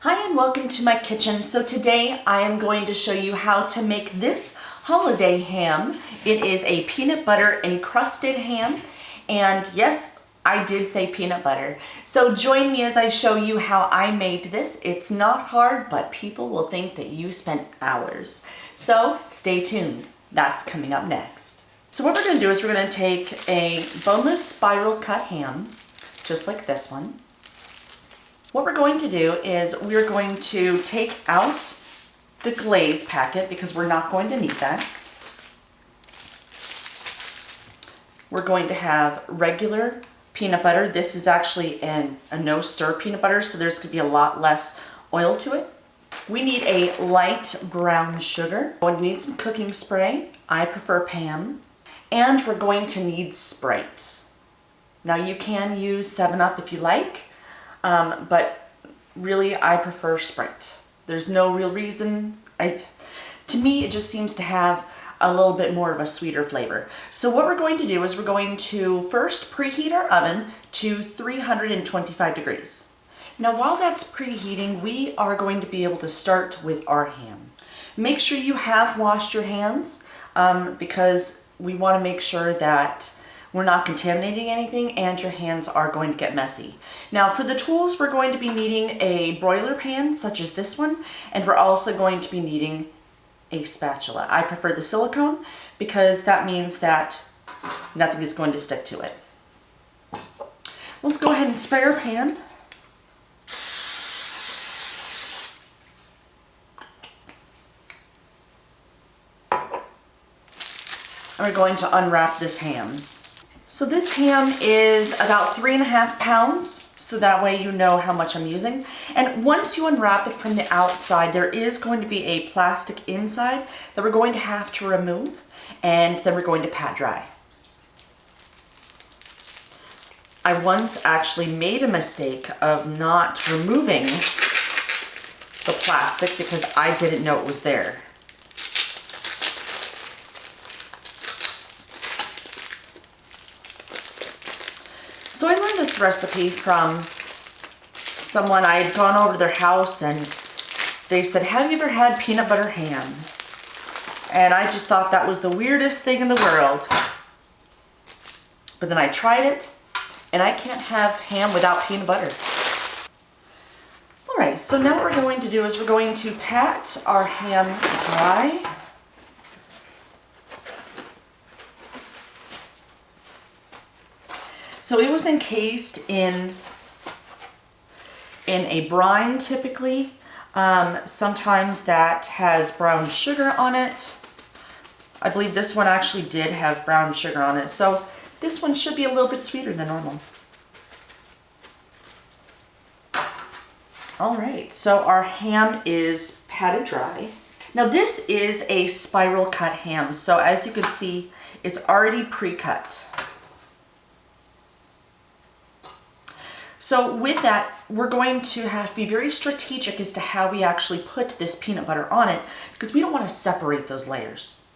Hi and welcome to my kitchen. So today I am going to show you how to make this holiday ham. It is a peanut butter encrusted ham, and yes, I did say peanut butter. So join me as I show you how I made this. It's not hard, but people will think that you spent hours. So stay tuned. That's coming up next. So what we're going to do is we're going to take a boneless spiral cut ham, just like this one. What we're going to do is we're going to take out the glaze packet because we're not going to need that. We're going to have regular peanut butter. This is actually a no-stir peanut butter, so there's going to be a lot less oil to it. We need a light brown sugar. We're going to need some cooking spray. I prefer Pan. And we're going to need Sprite. Now you can use 7-Up if you like. But really, I prefer Sprite. There's no real reason. To me, it just seems to have a little bit more of a sweeter flavor. So what we're going to do is we're going to first preheat our oven to 325 degrees. Now, while that's preheating, we are going to be able to start with our ham. Make sure you have washed your hands because we want to make sure that we're not contaminating anything and your hands are going to get messy. Now for the tools, we're going to be needing a broiler pan such as this one, and we're also going to be needing a spatula. I prefer the silicone because that means that nothing is going to stick to it. Let's go ahead and spray our pan. And we're going to unwrap this ham. So this ham is about 3.5 pounds, so that way you know how much I'm using. And once you unwrap it from the outside, there is going to be a plastic inside that we're going to have to remove, and then we're going to pat dry. I once actually made a mistake of not removing the plastic because I didn't know it was there. So I learned this recipe from someone. I had gone over to their house and they said, "Have you ever had peanut butter ham?" And I just thought that was the weirdest thing in the world. But then I tried it and I can't have ham without peanut butter. All right, so now what we're going to do is we're going to pat our ham dry. So it was encased in a brine typically. Sometimes that has brown sugar on it. I believe this one actually did have brown sugar on it. So this one should be a little bit sweeter than normal. All right, so our ham is patted dry. Now this is a spiral cut ham. So as you can see, it's already pre-cut. So with that, we're going to have to be very strategic as to how we actually put this peanut butter on it because we don't want to separate those layers.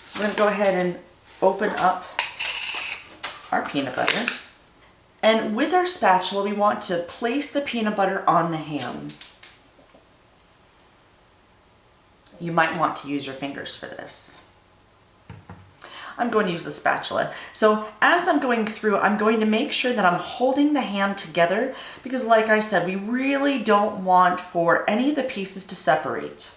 So we're going to go ahead and open up our peanut butter. And with our spatula, we want to place the peanut butter on the ham. You might want to use your fingers for this. I'm going to use the spatula. So as I'm going through, I'm going to make sure that I'm holding the ham together because like I said, we really don't want for any of the pieces to separate.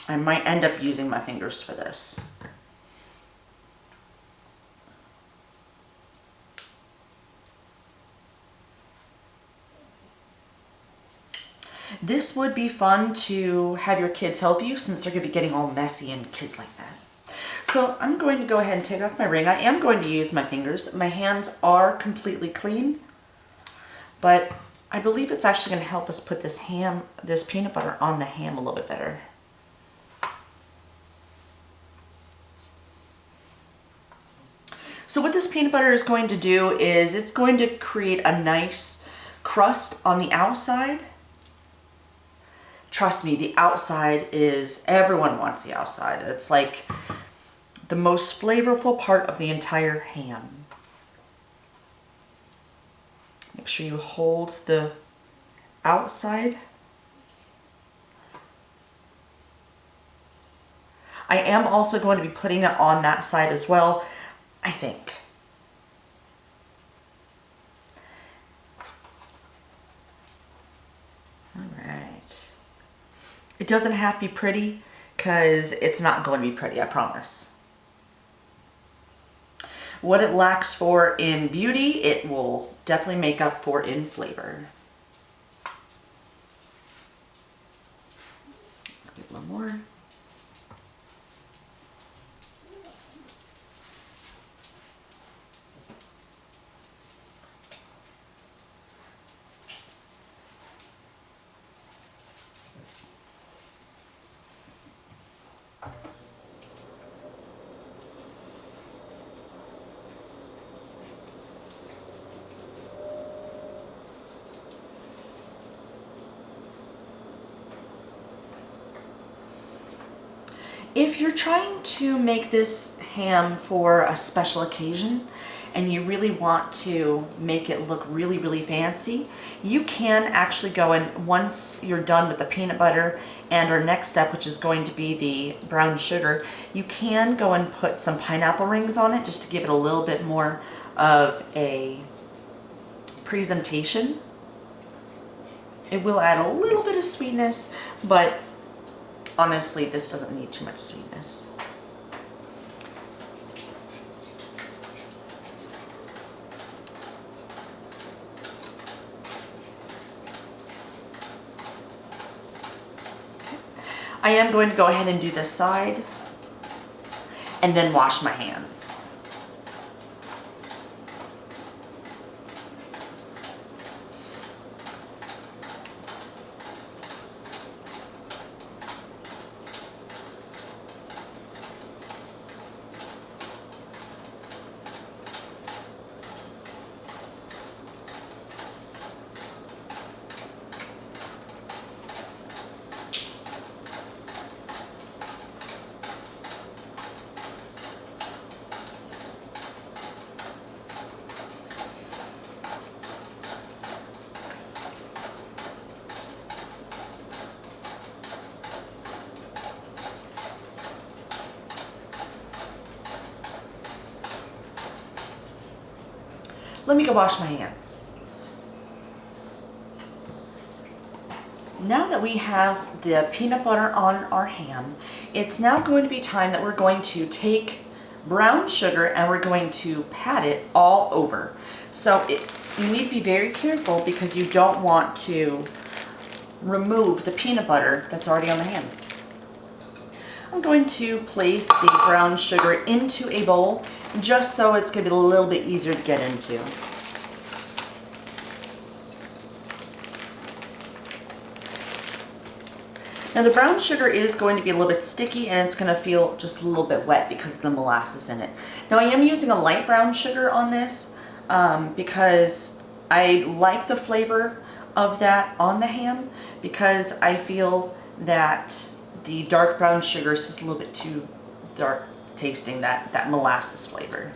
I might end up using my fingers for this. This would be fun to have your kids help you since they're going to be getting all messy and kids like that. So I'm going to go ahead and take off my ring. I am going to use my fingers. My hands are completely clean, but I believe it's actually going to help us put this peanut butter on the ham a little bit better. So what this peanut butter is going to do is it's going to create a nice crust on the outside. Trust me, the outside is, everyone wants the outside. It's like the most flavorful part of the entire ham. Make sure you hold the outside. I am also going to be putting it on that side as well, I think. All right. It doesn't have to be pretty because it's not going to be pretty, I promise. What it lacks for in beauty, it will definitely make up for in flavor. Let's get a little more. If you're trying to make this ham for a special occasion and you really want to make it look really, really fancy, you can actually go in, once you're done with the peanut butter and our next step, which is going to be the brown sugar, you can go and put some pineapple rings on it just to give it a little bit more of a presentation. It will add a little bit of sweetness, but honestly, this doesn't need too much sweetness. I am going to go ahead and do this side and then wash my hands. Let me go wash my hands. Now that we have the peanut butter on our ham, it's now going to be time that we're going to take brown sugar and we're going to pat it all over. So you need to be very careful because you don't want to remove the peanut butter that's already on the ham. I'm going to place the brown sugar into a bowl just so it's going to be a little bit easier to get into. Now the brown sugar is going to be a little bit sticky and it's going to feel just a little bit wet because of the molasses in it. Now I am using a light brown sugar on this because I like the flavor of that on the ham, because I feel that the dark brown sugar is just a little bit too dark tasting, that molasses flavor.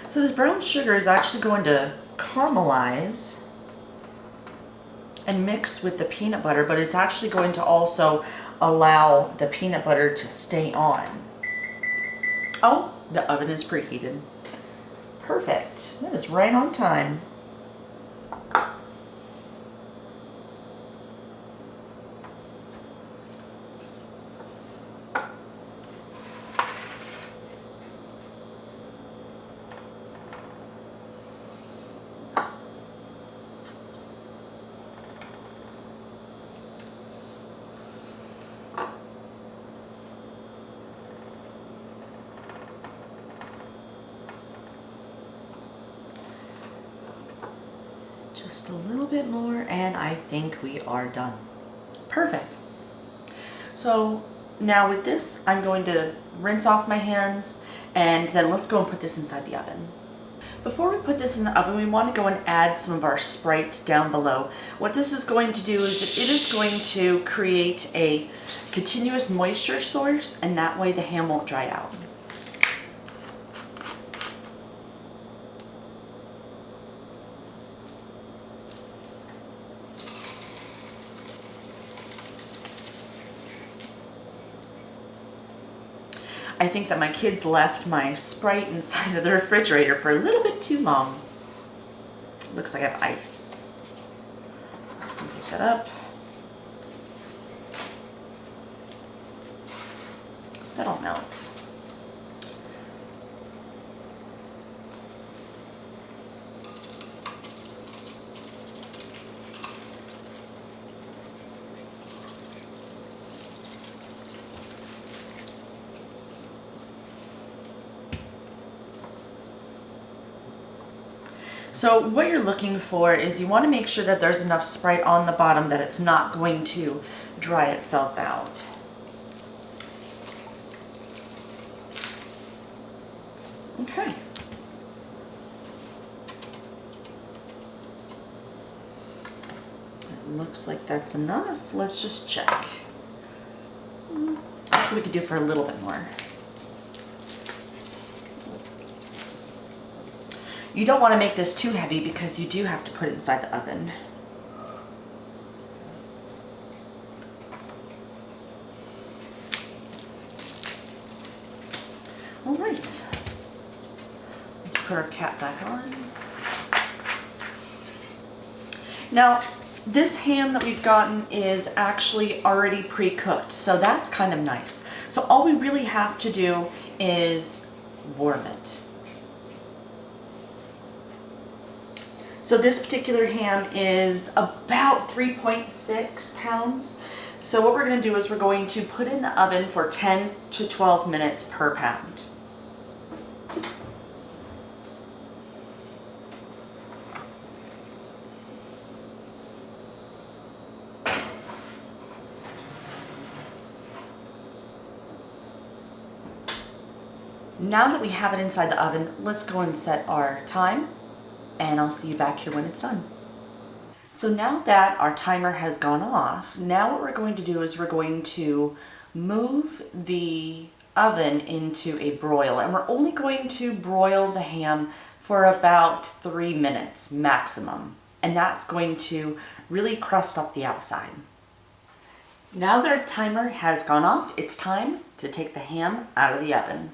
So this brown sugar is actually going to caramelize and mix with the peanut butter, but it's actually going to also allow the peanut butter to stay on. Oh, the oven is preheated. Perfect. That is right on time. Just a little bit more and I think we are done. Perfect. So now with this, I'm going to rinse off my hands and then let's go and put this inside the oven. Before we put this in the oven, we want to go and add some of our Sprite down below. What this is going to do is it is going to create a continuous moisture source, and that way the ham won't dry out. I think that my kids left my Sprite inside of the refrigerator for a little bit too long. Looks like I have ice. Just gonna pick that up. That'll melt. So what you're looking for is you want to make sure that there's enough Sprite on the bottom that it's not going to dry itself out. Okay. It looks like that's enough. Let's just check. I think we could do for a little bit more. You don't want to make this too heavy because you do have to put it inside the oven. All right, let's put our cap back on. Now, this ham that we've gotten is actually already pre-cooked, so that's kind of nice. So all we really have to do is warm it. So this particular ham is about 3.6 pounds. So what we're going to do is we're going to put it in the oven for 10 to 12 minutes per pound. Now that we have it inside the oven, let's go and set our time. And I'll see you back here when it's done. So now that our timer has gone off, now what we're going to do is we're going to move the oven into a broil, and we're only going to broil the ham for about 3 minutes maximum, and that's going to really crust up the outside. Now that our timer has gone off, it's time to take the ham out of the oven.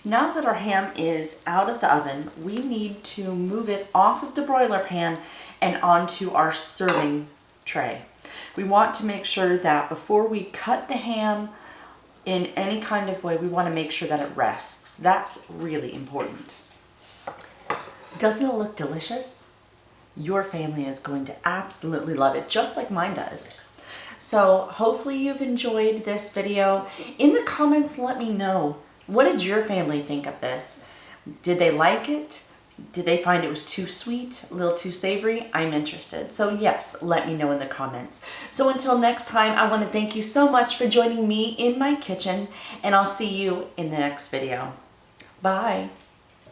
Now that our ham is out of the oven, we need to move it off of the broiler pan and onto our serving tray. We want to make sure that before we cut the ham in any kind of way, we want to make sure that it rests. That's really important. Doesn't it look delicious? Your family is going to absolutely love it, just like mine does. So hopefully you've enjoyed this video. In the comments, let me know. What did your family think of this? Did they like it? Did they find it was too sweet, a little too savory? I'm interested. So yes, let me know in the comments. So until next time, I want to thank you so much for joining me in my kitchen, and I'll see you in the next video. Bye.